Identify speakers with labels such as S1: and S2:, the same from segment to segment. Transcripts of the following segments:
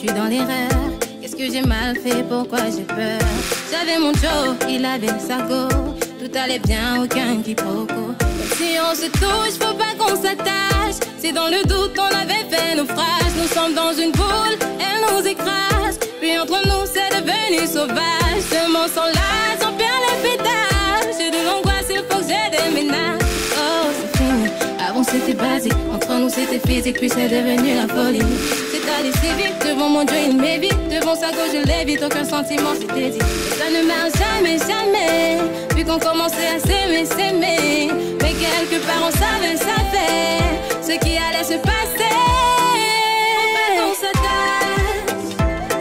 S1: suis dans l'erreur. Qu'est-ce que j'ai mal fait, pourquoi j'ai peur? J'avais mon Joe, il avait sa go. Tout allait bien, aucun quiproquo. Si on se touche, faut pas qu'on s'attache. Si dans le doute on avait fait naufrage. Nous sommes dans une boule, elle nous écrase. Puis entre nous c'est devenu sauvage. Seulement sans l'âge, on perd les pétales. J'ai de l'angoisse, il faut que j'ai des ménages. Oh c'est fini, avant c'était basique. Entre nous c'était physique, puis c'est devenu la folie. C'est allé si vite, devant mon Dieu il m'évite. Devant sa gauche je l'évite, aucun sentiment s'était dit. Ça ne marche jamais, jamais. Vu qu'on commençait à s'aimer, s'aimer. Mais quelque part on savait, ça fait ce qui allait se passer.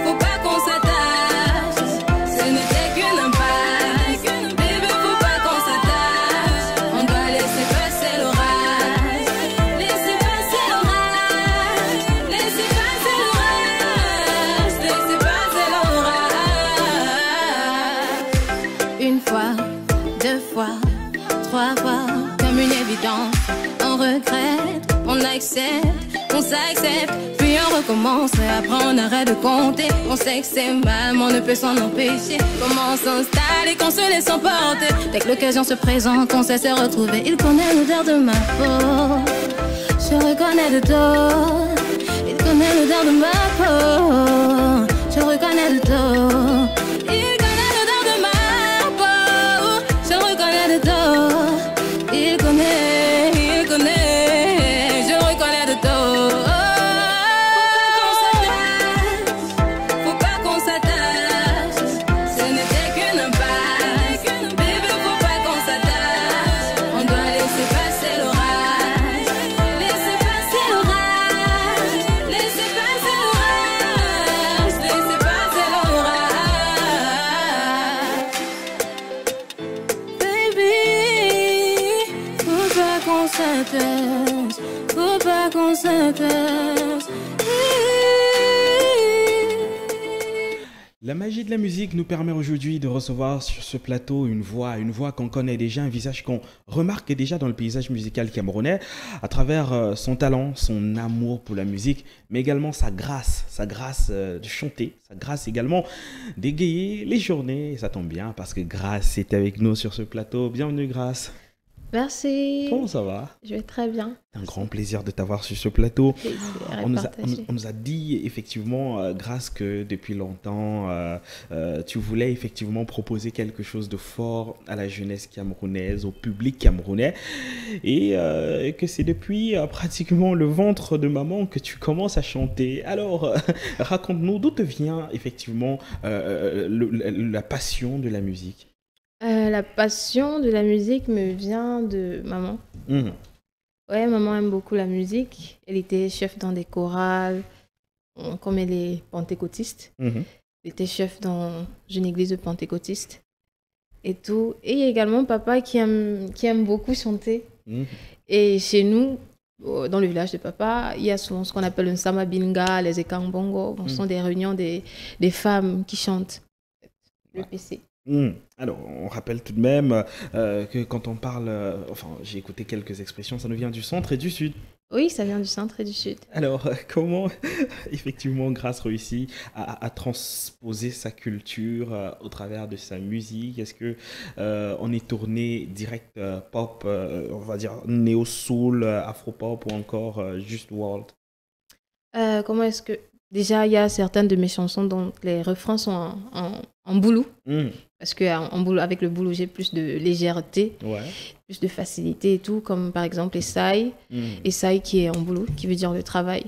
S1: Faut pas qu'on s'attache, ce n'était qu'une impasse. Bébé, faut pas qu'on s'attache, on doit laisser passer l'orage. Laisser passer l'orage, laisser passer l'orage, laisser passer l'orage. Une fois, deux fois, trois fois, comme une évidence. On regrette, on accepte, on s'accepte, puis on recommence. Et après on arrête de compter. On sait que c'est mal, mais on ne peut s'en empêcher. Comment s'installer qu'on se laisse emporter? Dès que l'occasion se présente, on sait se retrouver. Il connaît l'odeur de ma peau, je reconnais le dos. Il connaît l'odeur de ma peau, je reconnais le dos. Il connaît l'odeur de ma peau, je reconnais le dos. Il connaît, je reconnais le dos. Faut pas qu'on s'attache, ce n'était qu'une impasse. Bébé, faut pas qu'on s'attache, on doit laisser passer l'orage. Laisser passer l'orage, laisser passer l'orage, laisser passer l'orage. Baby, faut pas qu'on s'attache, faut pas qu'on s'attache.
S2: La magie de la musique nous permet aujourd'hui de recevoir sur ce plateau une voix qu'on connaît déjà, un visage qu'on remarque déjà dans le paysage musical camerounais à travers son talent, son amour pour la musique, mais également sa grâce de chanter, sa grâce également d'égayer les journées. Et ça tombe bien parce que Grâce est avec nous sur ce plateau. Bienvenue Grâce.
S3: Merci.
S2: Comment ça va?
S3: Je vais très bien.
S2: C'est un grand plaisir de t'avoir sur ce plateau.
S3: Plaisir
S2: On nous a dit effectivement, Grâce, que depuis longtemps, tu voulais effectivement proposer quelque chose de fort à la jeunesse camerounaise, au public camerounais. Et que c'est depuis pratiquement le ventre de maman que tu commences à chanter. Alors, raconte-nous d'où te vient effectivement la passion de la musique.
S3: La passion de la musique me vient de maman. Ouais, maman aime beaucoup la musique. Elle était chef dans des chorales, comme elle est pentecôtiste. Elle était chef dans une église de pentecôtistes et tout. Et il y a également papa qui aime beaucoup chanter. Et chez nous, dans le village de papa, il y a souvent ce qu'on appelle un samabinga, les ekambongo. Ce sont des réunions des femmes qui chantent le PC.
S2: Alors, on rappelle tout de même que quand on parle, enfin, j'ai écouté quelques expressions, ça nous vient du centre et du sud.
S3: Oui, ça vient du centre et du sud.
S2: Alors, comment effectivement Grâce réussit à transposer sa culture au travers de sa musique? Est-ce que on est tourné direct pop, on va dire néo-soul, afro-pop ou encore juste world?
S3: Comment est-ce que... Déjà, il y a certaines de mes chansons dont les refrains sont en boulou. Parce qu'en boulou, avec le boulou, j'ai plus de légèreté, plus de facilité et tout, comme par exemple Essaï. Essaï qui est en boulou, qui veut dire le travail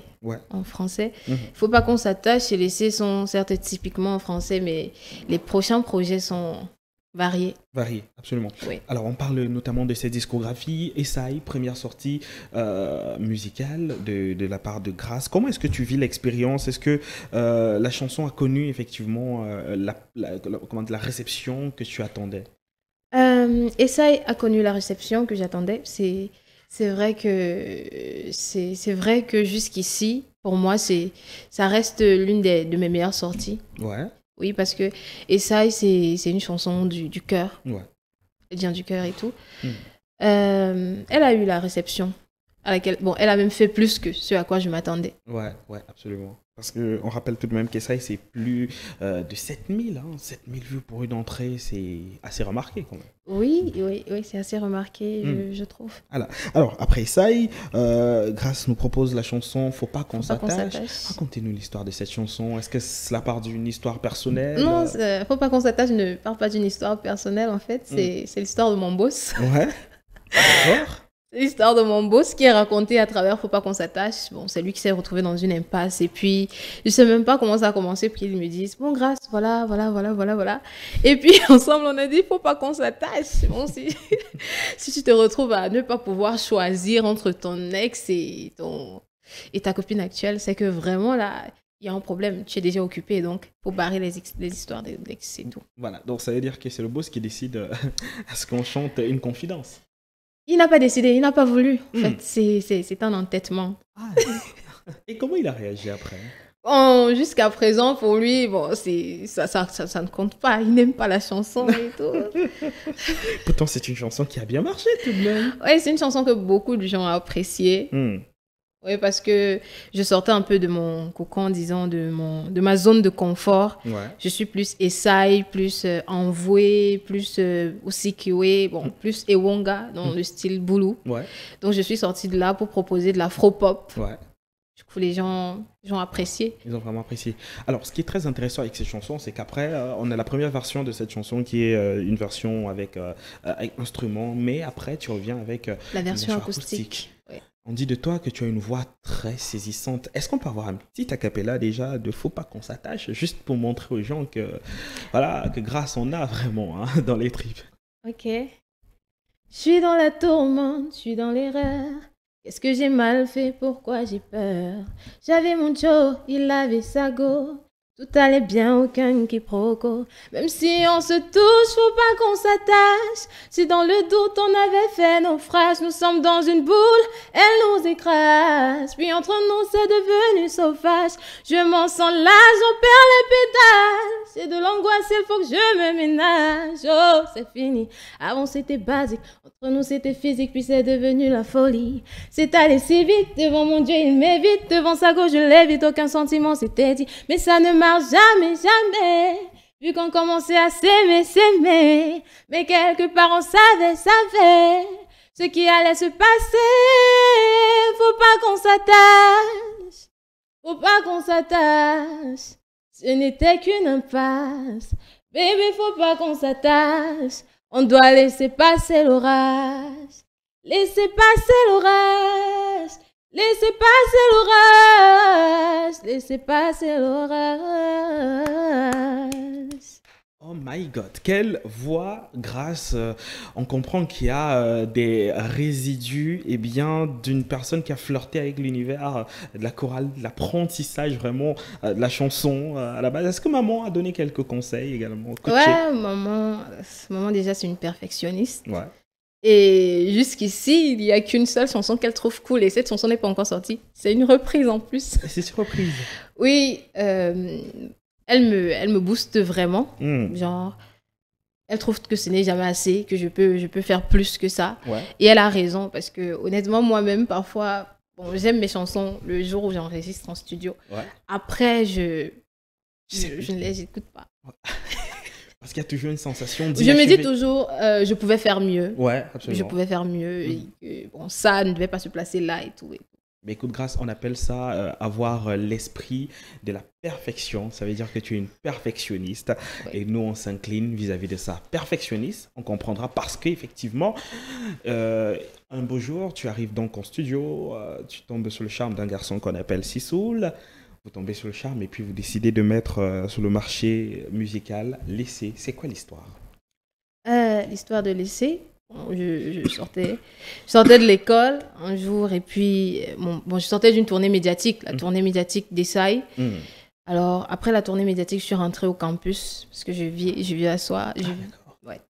S3: en français. Il ne faut pas qu'on s'attache. Les laissés sont certes typiquement en français, mais les prochains projets sont variés.
S2: Variés, absolument.
S3: Oui.
S2: Alors, on parle notamment de cette discographie. Essaï, première sortie musicale de la part de Grâce. Comment est-ce que tu vis l'expérience? Est-ce que la chanson a connu effectivement la réception que tu attendais?
S3: Essaï a connu la réception que j'attendais. C'est vrai que jusqu'ici, pour moi, ça reste l'une de mes meilleures sorties.
S2: Ouais.
S3: Oui, parce que Essaï, c'est une chanson du cœur. Elle vient du cœur et tout. Elle a eu la réception à laquelle, bon, elle a même fait plus que ce à quoi je m'attendais.
S2: Ouais, absolument. Parce qu'on rappelle tout de même qu'Essaye, c'est plus de 7000. 7000 vues pour une entrée, c'est assez remarqué quand même.
S3: Oui, c'est assez remarqué, je trouve.
S2: Alors, après Essaye, Grâce nous propose la chanson Faut pas qu'on s'attache. Racontez-nous l'histoire de cette chanson. Est-ce que cela part d'une histoire personnelle?
S3: Non, Faut pas qu'on s'attache ne part pas d'une histoire personnelle, en fait. C'est l'histoire de mon boss.
S2: Ouais. D'accord.
S3: C'est l'histoire de mon boss qui est racontée à travers Faut pas qu'on s'attache. Bon, c'est lui qui s'est retrouvé dans une impasse. Et puis, je sais même pas comment ça a commencé. Puis ils me disent, bon, Grâce, voilà. Et puis, ensemble, on a dit, faut pas qu'on s'attache. Bon, si tu te retrouves à ne pas pouvoir choisir entre ton ex et ta copine actuelle, c'est que vraiment, là, il y a un problème. Tu es déjà occupé. Donc, faut barrer les histoires de l'ex, c'est tout.
S2: Voilà. Donc, ça veut dire que c'est le boss qui décide à ce qu'on chante une confidence.
S3: Il n'a pas décidé, il n'a pas voulu. En fait, c'est un entêtement.
S2: Et comment il a réagi après?
S3: Bon, jusqu'à présent, pour lui, bon, ça ne compte pas. Il n'aime pas la chanson et tout.
S2: Pourtant, c'est une chanson qui a bien marché tout de même.
S3: Oui, c'est une chanson que beaucoup de gens ont appréciée. Oui, parce que je sortais un peu de mon cocon, disons, de ma zone de confort. Ouais. Je suis plus Essaye, plus Envoué, plus aussi Kiwe, bon, plus Ewonga, dans le style Boulou. Ouais. Donc, je suis sortie de là pour proposer de l'afro-pop. Ouais. Du coup, les gens ont apprécié.
S2: Ils ont vraiment apprécié. Alors, ce qui est très intéressant avec ces chansons, c'est qu'après, on a la première version de cette chanson qui est une version avec instrument, mais après, tu reviens avec
S3: la version acoustique. Ouais.
S2: On dit de toi que tu as une voix très saisissante. Est-ce qu'on peut avoir un petit acapella déjà de Faut pas qu'on s'attache, juste pour montrer aux gens que, voilà, que Grâce on a vraiment dans les tripes.
S3: Ok. Je suis dans la tourmente, je suis dans l'erreur. Qu'est-ce que j'ai mal fait, pourquoi j'ai peur? J'avais mon Joe, il avait sa go. Tout allait bien, aucun quiproquo. Même si on se touche, faut pas qu'on s'attache. Si dans le doute on avait fait naufrage, nous sommes dans une boule, elle nous écrase. Puis entre nous c'est devenu sauvage. Je m'en sens là, j'en perds les pédales. C'est de l'angoisse, il faut que je me ménage. Oh, c'est fini. Avant c'était basique, entre nous c'était physique, puis c'est devenu la folie. C'est allé si vite, devant mon Dieu il m'évite. Devant sa gauche je l'évite, aucun sentiment s'était dit. Mais ça ne marche jamais, vu qu'on commençait à s'aimer. Mais quelque part on savait ce qui allait se passer. Faut pas qu'on s'attache, faut pas qu'on s'attache. Ce n'était qu'une impasse, bébé, faut pas qu'on s'attache. On doit laisser passer l'orage, laisser passer l'orage. Laissez passer l'orage, laissez passer l'orage.
S2: Oh my God, quelle voix, Grâce. On comprend qu'il y a des résidus d'une personne qui a flirté avec l'univers de la chorale, de l'apprentissage vraiment de la chanson à la base. Est-ce que maman a donné quelques conseils également?
S3: Ouais, maman déjà c'est une perfectionniste.
S2: Ouais.
S3: Et jusqu'ici, il n'y a qu'une seule chanson qu'elle trouve cool et cette chanson n'est pas encore sortie. C'est une reprise en plus.
S2: C'est une reprise?
S3: Oui, elle me booste vraiment. Genre, elle trouve que ce n'est jamais assez, que je peux faire plus que ça. Ouais. Et elle a raison parce que honnêtement, moi-même, parfois, bon, j'aime mes chansons le jour où j'enregistre en studio. Ouais. Après, je ne les écoute pas. Ouais.
S2: Parce qu'il y a toujours une sensation
S3: Je me dis toujours, je pouvais faire mieux.
S2: Ouais, absolument.
S3: Je pouvais faire mieux. Et que, bon, ça ne devait pas se placer là et tout.
S2: Mais écoute, Grâce, on appelle ça avoir l'esprit de la perfection. Ça veut dire que tu es une perfectionniste. Ouais. Et nous, on s'incline vis-à-vis de ça. Perfectionniste, on comprendra parce qu'effectivement, un beau jour, tu arrives donc en studio, tu tombes sur le charme d'un garçon qu'on appelle Sisoul. Vous tombez sur le charme et puis vous décidez de mettre sur le marché musical L'Essai. C'est quoi l'histoire?
S3: L'histoire de L'Essai, je sortais de l'école un jour et puis je sortais d'une tournée médiatique, la tournée médiatique d'Essaye. Alors après la tournée médiatique, je suis rentrée au campus parce que je vis à Soie. Ouais.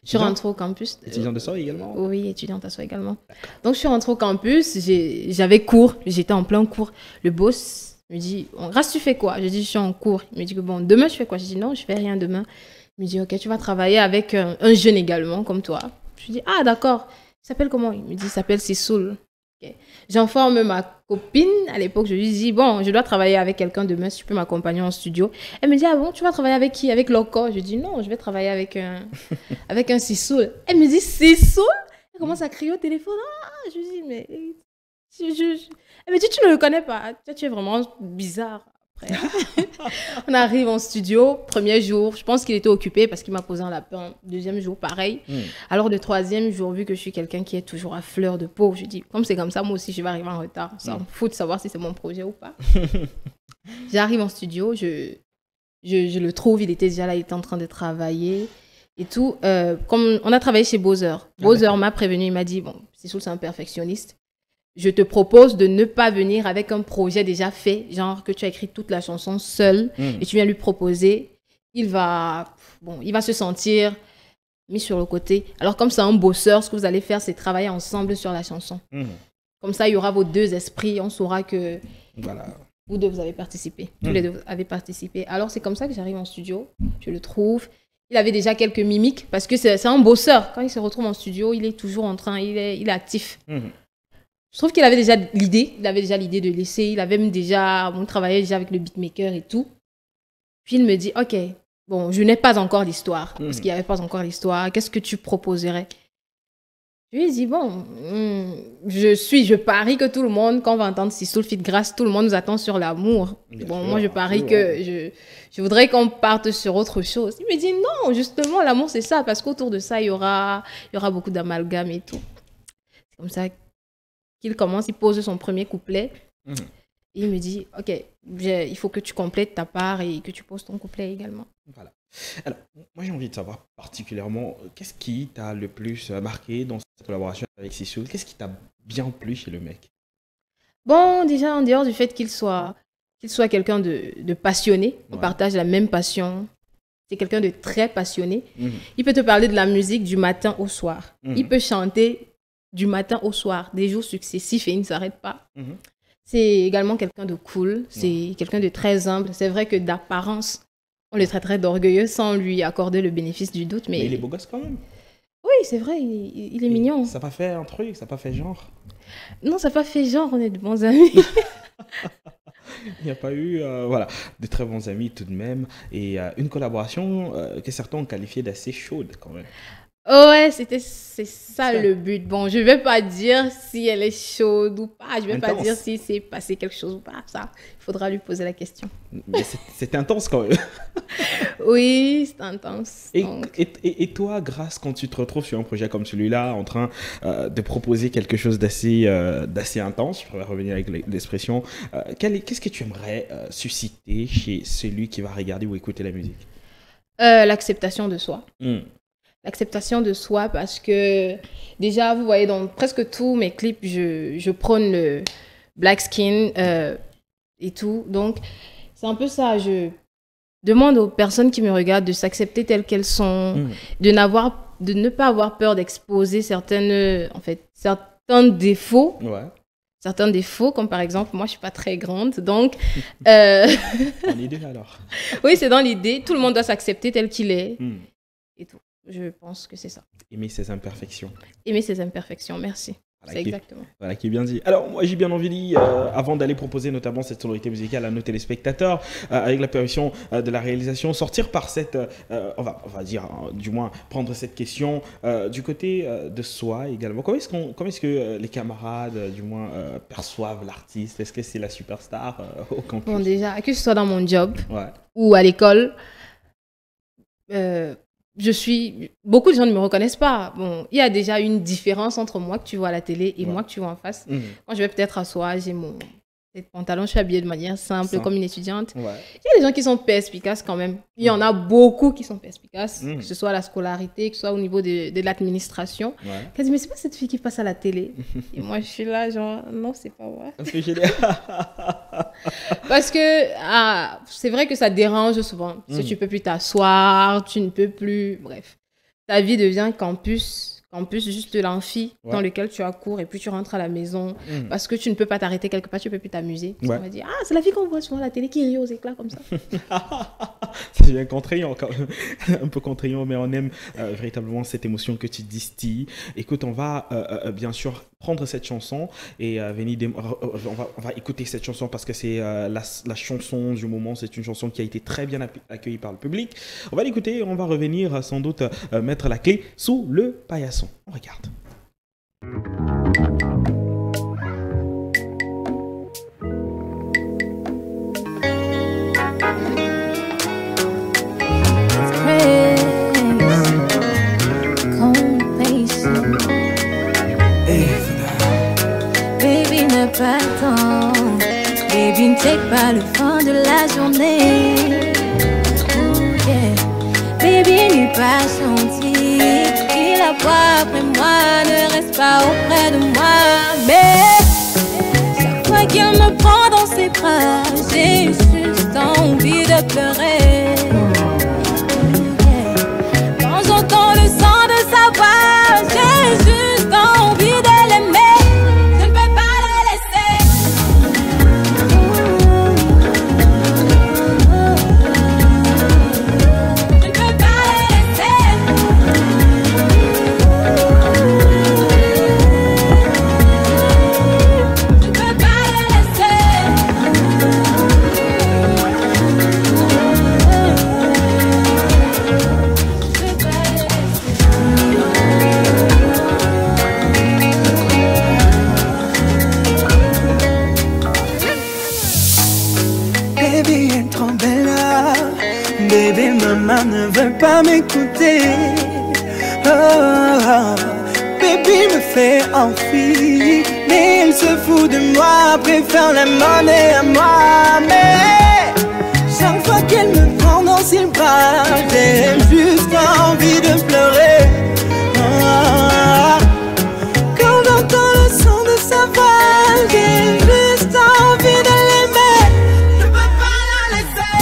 S3: Je suis rentrée au campus.
S2: Étudiante de Soie également?
S3: Oui, étudiante à Soie également. Donc je suis rentrée au campus, j'avais cours, j'étais en plein cours. Le boss il me dit, Grâce, tu fais quoi? Je dis, je suis en cours. Il me dit que bon, demain, je fais quoi? Je dis, non, je fais rien demain. Il me dit, ok, tu vas travailler avec un jeune également, comme toi. Je lui dis, ah, d'accord. Il s'appelle comment? Il me dit, il s'appelle Sisoul. Okay. J'informe ma copine. À l'époque, je lui dis, bon, je dois travailler avec quelqu'un demain, si tu peux m'accompagner en studio. Elle me dit, ah bon, tu vas travailler avec qui? Avec Loco? Je dis, non, je vais travailler avec un Sissoul. Elle me dit, Sissoul? Elle commence à crier au téléphone. Ah, je lui dis, mais... Elle me dit, tu ne le connais pas. Tu es vraiment bizarre. Après, on arrive en studio, premier jour, je pense qu'il était occupé parce qu'il m'a posé un lapin. Deuxième jour, pareil. Alors, le troisième jour, vu que je suis quelqu'un qui est toujours à fleur de peau, je dis, comme c'est comme ça, moi aussi, je vais arriver en retard. Ça me fout de savoir si c'est mon projet ou pas. J'arrive en studio, je le trouve, il était déjà là, il était en train de travailler et tout. Comme on a travaillé chez Bowser. Bowser m'a prévenu, il m'a dit, bon, Sissoul, c'est un perfectionniste. Je te propose de ne pas venir avec un projet déjà fait, genre que tu as écrit toute la chanson seul et tu viens lui proposer. Il va se sentir mis sur le côté. Alors, comme c'est un bosseur, ce que vous allez faire, c'est travailler ensemble sur la chanson. Comme ça, il y aura vos deux esprits. On saura que vous deux, vous avez participé. Tous les deux vous avez participé. Alors, c'est comme ça que j'arrive en studio. Je le trouve. Il avait déjà quelques mimiques parce que c'est un bosseur. Quand il se retrouve en studio, il est toujours en train, il est actif. Je trouve qu'il avait déjà l'idée. Il avait déjà l'idée de laisser. Il avait même déjà... On travaillait déjà avec le beatmaker et tout. Puis il me dit, OK, bon, je n'ai pas encore l'histoire. Parce qu'il n'y avait pas encore l'histoire. Qu'est-ce que tu proposerais? Je lui ai dit, bon, je parie que tout le monde, quand on va entendre Sissoul feat. Grace, tout le monde nous attend sur l'amour. Bon, moi, je parie que je voudrais qu'on parte sur autre chose. Il me dit, non, justement, l'amour, c'est ça. Parce qu'autour de ça, il y aura beaucoup d'amalgame et tout. C'est comme ça qu'il commence, il pose son premier couplet. Et il me dit, OK, il faut que tu complètes ta part et que tu poses ton couplet également.
S2: Voilà. Alors, moi, j'ai envie de savoir particulièrement, qu'est-ce qui t'a le plus marqué dans cette collaboration avec Sissoul? Qu'est-ce qui t'a bien plu chez le mec?
S3: Bon, déjà, en dehors du fait qu'il soit quelqu'un de passionné, on partage la même passion. C'est quelqu'un de très passionné. Il peut te parler de la musique du matin au soir. Il peut chanter du matin au soir, des jours successifs et il ne s'arrête pas. C'est également quelqu'un de cool, c'est quelqu'un de très humble. C'est vrai que d'apparence, on le traiterait d'orgueilleux sans lui accorder le bénéfice du doute. Mais
S2: il est beau gosse quand même.
S3: Oui, c'est vrai, il est mignon.
S2: Ça n'a pas fait un truc, ça n'a pas fait genre.
S3: Non, ça n'a pas fait genre, on est de bons amis.
S2: Il n'y a pas eu de très bons amis tout de même. Et une collaboration que certains ont qualifiée d'assez chaude quand même.
S3: Ouais, c'est ça le but. Bon, je vais pas dire si elle est chaude ou pas. Je vais pas dire si c'est passé quelque chose ou pas. Ça, il faudra lui poser la question.
S2: Mais c'est intense quand même.
S3: Oui, c'est intense.
S2: Et toi, Grace, quand tu te retrouves sur un projet comme celui-là, en train de proposer quelque chose d'assez intense, je pourrais revenir avec l'expression, qu'est-ce que tu aimerais susciter chez celui qui va regarder ou écouter la musique?
S3: L'acceptation de soi. L'acceptation de soi parce que déjà, vous voyez, dans presque tous mes clips, je prône le black skin et tout. Donc, c'est un peu ça. Je demande aux personnes qui me regardent de s'accepter telles qu'elles sont, de ne pas avoir peur d'exposer certains défauts. Certains défauts, comme par exemple, moi, je ne suis pas très grande, donc...
S2: Dans l'idée, alors.
S3: Oui, c'est dans l'idée. Tout le monde doit s'accepter tel qu'il est et tout. Je pense que c'est ça.
S2: Aimer ses imperfections.
S3: Aimer ses imperfections, merci. C'est exactement.
S2: Voilà, qui est bien dit. Alors, moi, j'ai bien envie, avant d'aller proposer notamment cette sonorité musicale à nos téléspectateurs, avec la permission de la réalisation, sortir par cette, on va dire, du moins, prendre cette question du côté de soi également. Comment est-ce que les camarades, du moins, perçoivent l'artiste? Est-ce que c'est la superstar au campus?
S3: Bon, déjà, que ce soit dans mon job ou à l'école, beaucoup de gens ne me reconnaissent pas. Bon, il y a déjà une différence entre moi que tu vois à la télé et moi que tu vois en face. Moi, je vais peut-être asseoir, j'ai mon pantalon, je suis habillée de manière simple comme une étudiante. Il y a des gens qui sont perspicaces quand même. Il y en a beaucoup qui sont perspicaces, que ce soit à la scolarité, que ce soit au niveau de l'administration. Qui disent, mais c'est pas cette fille qui passe à la télé. Et moi, je suis là, genre, non, c'est pas vrai.
S2: C'est génial.
S3: Parce que c'est vrai que ça dérange souvent. Si tu ne peux plus t'asseoir, tu ne peux plus... Bref, ta vie devient campus juste l'amphi dans lequel tu as cours et puis tu rentres à la maison parce que tu ne peux pas t'arrêter quelque part, tu ne peux plus t'amuser. On va dire, c'est la fille qu'on voit souvent à la télé qui rit aux éclats comme ça.
S2: Ça devient contraignant, un peu contraignant, mais on aime véritablement cette émotion que tu distilles. Écoute, on va bien sûr prendre cette chanson et on va écouter cette chanson parce que c'est la chanson du moment. C'est une chanson qui a été très bien accueillie par le public. On va l'écouter et on va revenir sans doute mettre la clé sous le paillasson. On regarde.
S1: Pas le temps, baby, ne take pas le fond de la journée. Ooh, yeah. Baby, n'aie pas senti qu'il a voix après moi, ne reste pas auprès de moi. Mais chaque fois qu'il me prend dans ses bras, j'ai juste envie de pleurer. Ooh, yeah. Quand j'entends le son de sa voix, j'ai juste envie de l'aimer.
S4: Baby, maman ne veut pas m'écouter. Oh, oh, baby me fait envie, mais elle se fout de moi, préfère la monnaie à moi. Mais chaque fois qu'elle me prend dans ses bras, j'ai juste envie de pleurer. Oh, quand j'entends le son de sa voix, j'ai juste envie de l'aimer. Je peux pas la laisser.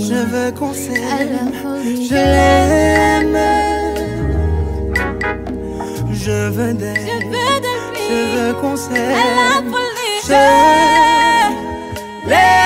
S4: Je veux qu'on s'aime, je l'aime. Je veux d'elle, je veux qu'on s'aime, je l'aime.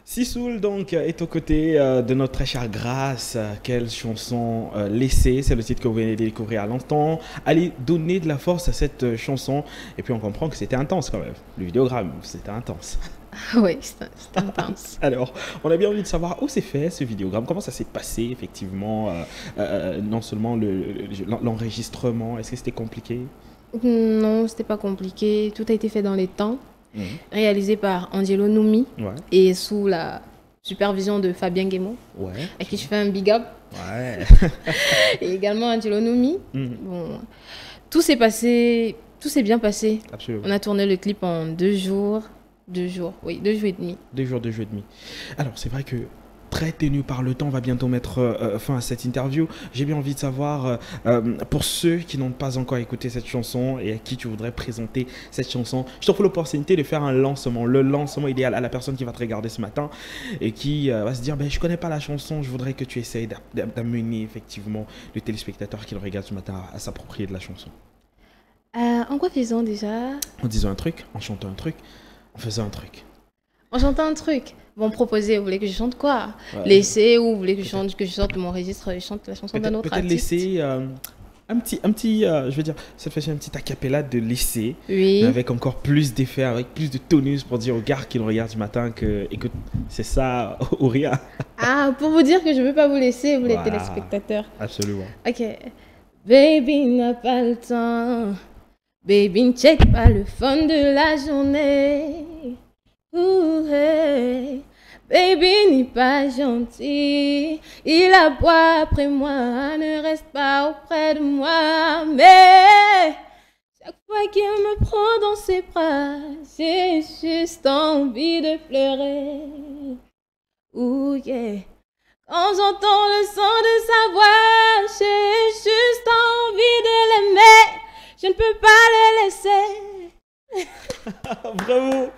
S2: Sisoul donc est aux côtés de notre très chère Grâce. Quelle chanson laissée, c'est le titre que vous venez de découvrir à l'instant. Allez donner de la force à cette chanson. Et puis on comprend que c'était intense quand même. Le vidéogramme, c'était intense.
S3: Oui, c'était intense.
S2: Alors, on a bien envie de savoir où s'est fait ce vidéogramme, comment ça s'est passé effectivement, non seulement l'enregistrement, est-ce que c'était compliqué?
S3: Non, c'était pas compliqué, tout a été fait dans les temps. Réalisé par Angelo Noumi et sous la supervision de Fabien Guémon, à qui je fais un big up. Et également Angelo Noumi. Bon, tout s'est bien passé.
S2: Absolument.
S3: On a tourné le clip en 2 jours. 2 jours et demi.
S2: 2 jours et demi. Alors, c'est vrai que très tenu par le temps. On va bientôt mettre fin à cette interview. J'ai bien envie de savoir, pour ceux qui n'ont pas encore écouté cette chanson et à qui tu voudrais présenter cette chanson, je t'offre l'opportunité de faire un lancement, le lancement idéal à la personne qui va te regarder ce matin et qui va se dire, ben, je connais pas la chanson, je voudrais que tu essayes d'amener effectivement le téléspectateur qui le regarde ce matin à s'approprier de la chanson.
S3: En quoi faisons déjà?
S2: En disant un truc, en chantant un truc, en faisant un truc.
S3: En chantant un truc. Bon, proposer, vous voulez que je chante quoi?
S2: Ouais.
S3: Laisser ou vous voulez que je sorte mon registre, je chante la chanson d'un autre
S2: peut-être
S3: artiste?
S2: Laisser un petit je veux dire, cette fois-ci un petit acapella de Laisser,
S3: oui.
S2: avec encore plus d'effets, avec plus de tonus pour dire aux gars qui le regardent du matin que c'est ça ou rien.
S3: Ah, pour vous dire que je ne veux pas vous laisser, vous
S2: Voilà.
S3: les téléspectateurs.
S2: Absolument.
S3: Ok. Baby n'a pas le temps. Baby ne check pas le fun de la journée. Ooh, hey. Baby n'est pas gentil. Il aboie après moi, ne reste pas auprès de moi. Mais chaque fois qu'il me prend dans ses bras, j'ai juste envie de pleurer. Ooh, yeah. Quand j'entends le son de sa voix, j'ai juste envie de l'aimer. Je ne peux pas le laisser.
S2: Bravo.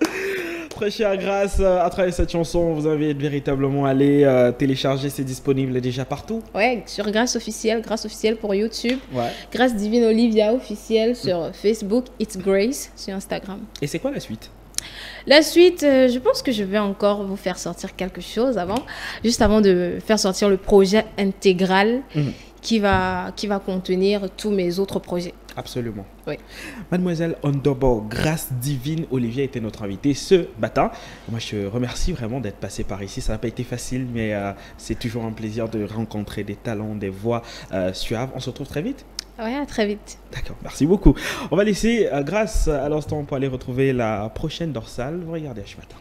S2: Très chère Grâce, à travers cette chanson, on vous invite véritablement à aller télécharger, c'est disponible déjà partout.
S3: Ouais, sur Grâce officielle pour YouTube.
S2: Ouais.
S3: Grâce Divine Olivia officielle sur Facebook, It's Grace sur Instagram.
S2: Et c'est quoi la suite?
S3: La suite, je pense que je vais encore vous faire sortir quelque chose juste avant de faire sortir le projet intégral qui va contenir tous mes autres projets.
S2: Absolument.
S3: Oui.
S2: Mademoiselle Underbow Grâce Divine Olivia était notre invitée ce matin. Moi, je te remercie vraiment d'être passée par ici. Ça n'a pas été facile, mais c'est toujours un plaisir de rencontrer des talents, des voix suaves. On se retrouve très vite.
S3: Ouais, à très vite.
S2: D'accord, merci beaucoup. On va laisser Grâce à l'instant pour aller retrouver la prochaine dorsale. Vous regardez ce matin.